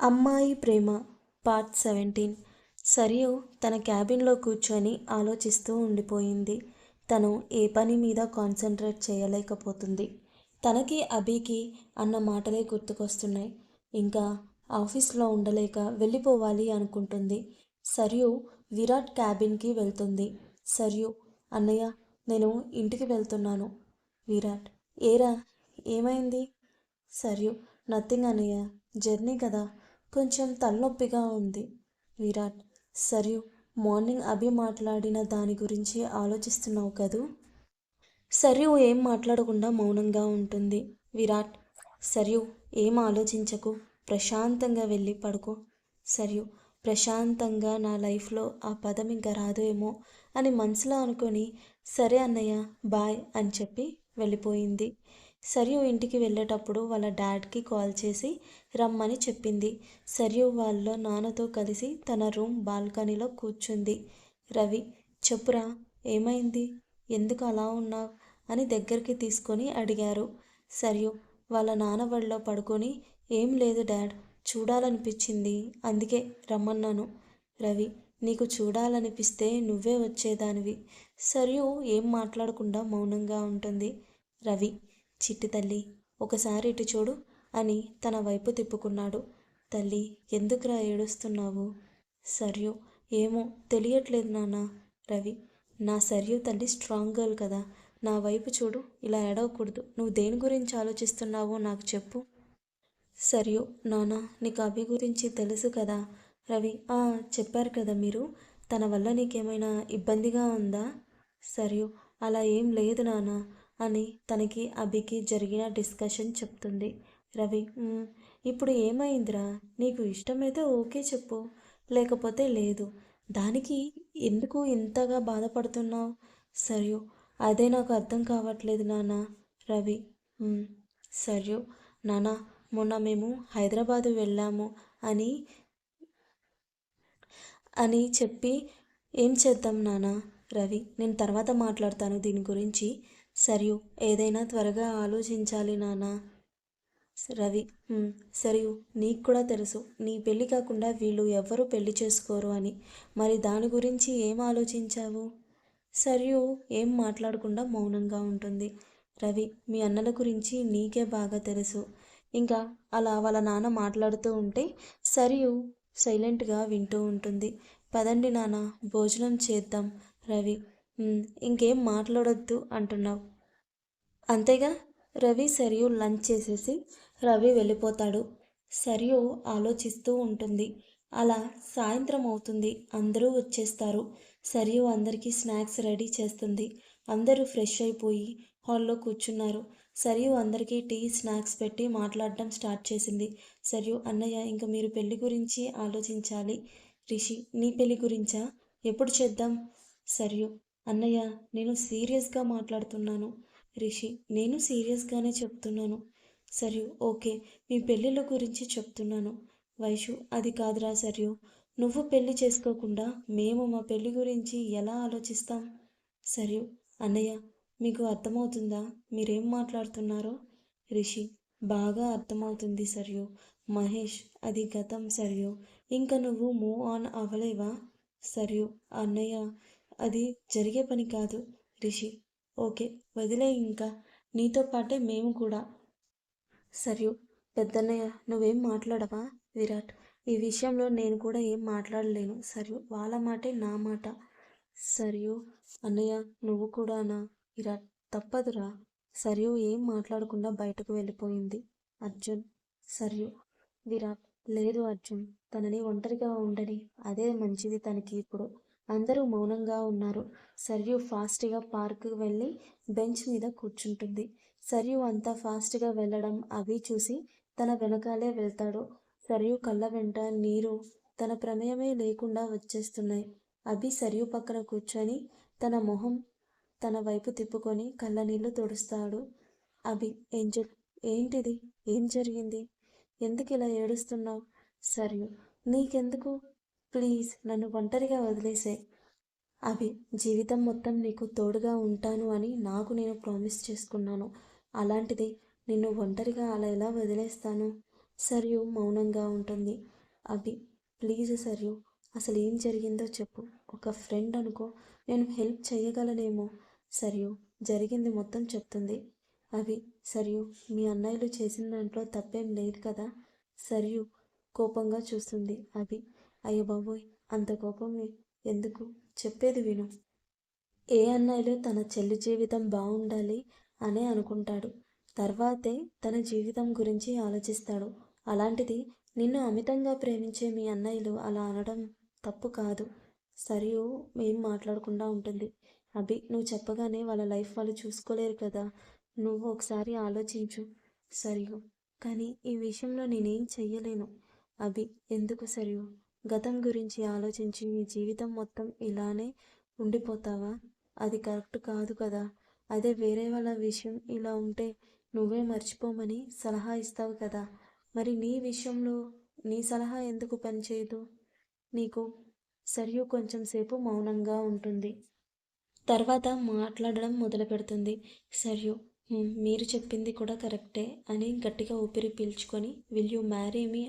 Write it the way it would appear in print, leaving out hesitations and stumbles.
అమ్మాయి ప్రేమ పార్ట్ 17. సరియు తన క్యాబిన్లో కూర్చొని ఆలోచిస్తూ ఉండిపోయింది. తను ఏ పని మీద కాన్సంట్రేట్ చేయలేకపోతుంది. తనకి అభికి అన్న మాటలే గుర్తుకొస్తున్నాయి. ఇంకా ఆఫీస్లో ఉండలేక వెళ్ళిపోవాలి అనుకుంటుంది. సరియు విరాట్ క్యాబిన్కి వెళ్తుంది. సరియు, అన్నయ్య, నేను ఇంటికి వెళ్తున్నాను. విరాట్, ఏరా, ఏమైంది? సరియు, నథింగ్ అన్నయ్య, జర్నీ కదా, కొంచెం తలనొప్పిగా ఉంది. విరాట్, సరియు, మార్నింగ్ అభి మాట్లాడిన దాని గురించి ఆలోచిస్తున్నావు కదూ? సరియు ఏం మాట్లాడకుండా మౌనంగా ఉంటుంది. విరాట్, సరియు, ఏం ఆలోచించకు, ప్రశాంతంగా వెళ్ళి పడుకో. సరియు, ప్రశాంతంగా నా లైఫ్లో ఆ పదం ఇంకా రాదు ఏమో అని మనసులో అనుకొని, సరే అన్నయ్య, బాయ్ అని చెప్పి వెళ్ళిపోయింది. సరియు ఇంటికి వెళ్ళేటప్పుడు వాళ్ళ డాడ్కి కాల్ చేసి రమ్మని చెప్పింది. సరియు వాళ్ళ నాన్నతో కలిసి తన రూమ్ బాల్కనీలో కూర్చుంది. రవి, చెప్పురా, ఏమైంది, ఎందుకు అలా ఉన్నావు అని దగ్గరికి తీసుకొని అడిగారు. సరియు వాళ్ళ నాన్న ఒళ్ళో పడుకొని, ఏం లేదు డాడ్, చూడాలనిపించింది, అందుకే రమ్మన్నాను. రవి, నీకు చూడాలనిపిస్తే నువ్వే వచ్చేదానివి. సరియు ఏం మాట్లాడకుండా మౌనంగా ఉంటుంది. రవి, చిట్టి తల్లి, ఒకసారి ఇటు చూడు అని తన వైపు తిప్పుకున్నాడు. తల్లి, ఎందుకురా ఏడుస్తున్నావు? సరియు, ఏమో తెలియట్లేదు నాన్న. రవి, నా సరియు తల్లి స్ట్రాంగ్ గర్ల్ కదా, నా వైపు చూడు, ఇలా ఏడవకూడదు. నువ్వు దేని గురించి ఆలోచిస్తున్నావో నాకు చెప్పు. సరియు, నాన్న, నీకు అభి గురించి తెలుసు కదా. రవి, చెప్పారు కదా మీరు, తన వల్ల నీకేమైనా ఇబ్బందిగా ఉందా? సరియు, అలా ఏం లేదు నాన్న అని తనకి అభికి జరిగిన డిస్కషన్ చెప్తుంది. రవి, ఇప్పుడు ఏమైందిరా, నీకు ఇష్టమైతే ఓకే చెప్పు, లేకపోతే లేదు, దానికి ఎందుకు ఇంతగా బాధపడుతున్నావు? సరియు, అదే నాకు అర్థం కావట్లేదు నాన్న. రవి, సరియు, నాన్న, మొన్న మేము హైదరాబాదు వెళ్ళాము అని అని చెప్పి, ఏం చేద్దాం నాన్న? రవి, నేను తర్వాత మాట్లాడతాను దీని గురించి. సరియు, ఏదైనా త్వరగా ఆలోచించాలి నాన్న. రవి, సరియు, నీకు కూడా తెలుసు నీ పెళ్ళి కాకుండా వీళ్ళు ఎవ్వరూ పెళ్లి చేసుకోరు అని, మరి దాని గురించి ఏం ఆలోచించావు? సరియు ఏం మాట్లాడకుండా మౌనంగా ఉంటుంది. రవి, మీ అన్నల గురించి నీకే బాగా తెలుసు. ఇంకా అలా వాళ్ళ నాన్న మాట్లాడుతూ ఉంటే సరియు సైలెంట్గా వింటూ ఉంటుంది. పదండి నాన్న, భోజనం చేద్దాం. రవి, ఇంకేం మాట్లాడొద్దు అంటున్నావు అంతేగా. రవి సరియు లంచ్ చేసేసి రవి వెళ్ళిపోతాడు. సరియు ఆలోచిస్తూ ఉంటుంది. అలా సాయంత్రం అవుతుంది. అందరూ వచ్చేస్తారు. సరియు అందరికీ స్నాక్స్ రెడీ చేస్తుంది. అందరూ ఫ్రెష్ అయిపోయి హాల్లో కూర్చున్నారు. సరియు అందరికీ టీ స్నాక్స్ పెట్టి మాట్లాడడం స్టార్ట్ చేసింది. సరియు, అన్నయ్య, ఇంక మీరు పెళ్లి గురించి ఆలోచించాలి. రిషి, నీ పెళ్లి గురించా, ఎప్పుడు చేద్దాం? సరియు, అన్నయ్య, నేను సీరియస్గా మాట్లాడుతున్నాను. రిషి, నేను సీరియస్గానే చెప్తున్నాను. సరియు, ఓకే, మీ పెళ్ళిళ్ళ గురించి చెప్తున్నాను. వైషు, అది కాదురా సరియు, నువ్వు పెళ్లి చేసుకోకుండా మేము మా పెళ్లి గురించి ఎలా ఆలోచిస్తాం? సరియు, అన్నయ్య, మీకు అర్థమవుతుందా మీరేం మాట్లాడుతున్నారో? రిషి, బాగా అర్థమవుతుంది సరియు. మహేష్, అది గతం సరియు, ఇంకా నువ్వు మూవ్ ఆన్ అవ్వలేవా? సరియు, అన్నయ్య, అది జరిగే పని కాదు. రిషి, ఓకే, వదిలే, ఇంకా నీతో పాటే మేము కూడా. సరియు, పెద్దన్నయ్య, నువ్వేం మాట్లాడవా? విరాట్, ఈ విషయంలో నేను కూడా ఏం మాట్లాడలేను సరియు, వాళ్ళ మాటే నా మాట. సరియు, అన్నయ్య, నువ్వు కూడానా? విరాట్, తప్పదురా. సరియు ఏం మాట్లాడకుండా బయటకు వెళ్ళిపోయింది. అర్జున్, సరియు, విరాట్, లేదు అర్జున్, తనని ఒంటరిగా ఉండని, అదే మంచిది తనకి ఇప్పుడు. అందరూ మౌనంగా ఉన్నారు. సరియు ఫాస్ట్గా పార్కు వెళ్ళి బెంచ్ మీద కూర్చుంటుంది. సరియు అంత ఫాస్ట్గా వెళ్ళడం అవి చూసి తన వెనకాలే వెళ్తాడు. సరియు కళ్ళ వెంట నీరు తన ప్రమేయమే లేకుండా వచ్చేస్తున్నాయి. అభి సరియు పక్కన కూర్చొని తన మొహం తన వైపు తిప్పుకొని కళ్ళనీళ్లు తుడుస్తాడు. అభి, ఏంజల్, ఏంటిది, ఏం జరిగింది, ఎందుకు ఇలా ఏడుస్తున్నావు? సరియు, నీకెందుకు, ప్లీజ్ నన్ను ఒంటరిగా వదిలేసే. అభి, జీవితం మొత్తం నీకు తోడుగా ఉంటాను అని నాకు నేను ప్రామిస్ చేసుకున్నాను. అలాంటిది నిన్ను ఒంటరిగా అలా ఎలా వదిలేస్తాను? సరియు మౌనంగా ఉంటుంది. అభి, ప్లీజ్ సరియు, అసలు ఏం జరిగిందో చెప్పు. ఒక ఫ్రెండ్ అనుకో, నేను హెల్ప్ చేయగలనేమో. సరియు జరిగింది మొత్తం చెప్తుంది. అభి, సరియు మీ అన్నయ్యలు చేసిన దాంట్లో తప్పేం లేదు కదా. సరియు కోపంగా చూస్తుంది. అభి, అయ్యో బాబోయ్, అంత కోపం ఎందుకు, చెప్పేది విను. ఏ అన్నయ్యలు తన చెల్లి జీవితం బాగుండాలి అనే అనుకుంటాడు. తర్వాతే తన జీవితం గురించి ఆలోచిస్తాడు. అలాంటిది నిన్ను అమితంగా ప్రేమించే మీ అన్నయ్యలు అలా అనడం తప్పు కాదు. సరియు ఏం మాట్లాడకుండా ఉంటుంది. అభి, నువ్వు చెప్పగానే వాళ్ళ లైఫ్ వాళ్ళు చూసుకోలేరు కదా. నువ్వు ఒకసారి ఆలోచించు. సరియు, కానీ ఈ విషయంలో నేనేం చెయ్యలేను. అభి, ఎందుకు సరియు, గతం గురించి ఆలోచించి నీ జీవితం మొత్తం ఇలానే ఉండిపోతావా? అది కరెక్ట్ కాదు కదా. అదే వేరే వాళ్ళ విషయం ఇలా ఉంటే నువ్వే మర్చిపోమని సలహా ఇస్తావు కదా. మరి నీ విషయంలో నీ సలహా ఎందుకు పనిచేయదు నీకు? సరియు కొంచెం సేపు మౌనంగా ఉంటుంది. తర్వాత మాట్లాడడం మొదలుపెడుతుంది. సరియు, మీరు చెప్పింది కూడా కరెక్టే అని గట్టిగా ఊపిరి పీల్చుకొని, విల్ యూ మ్యారీ మీ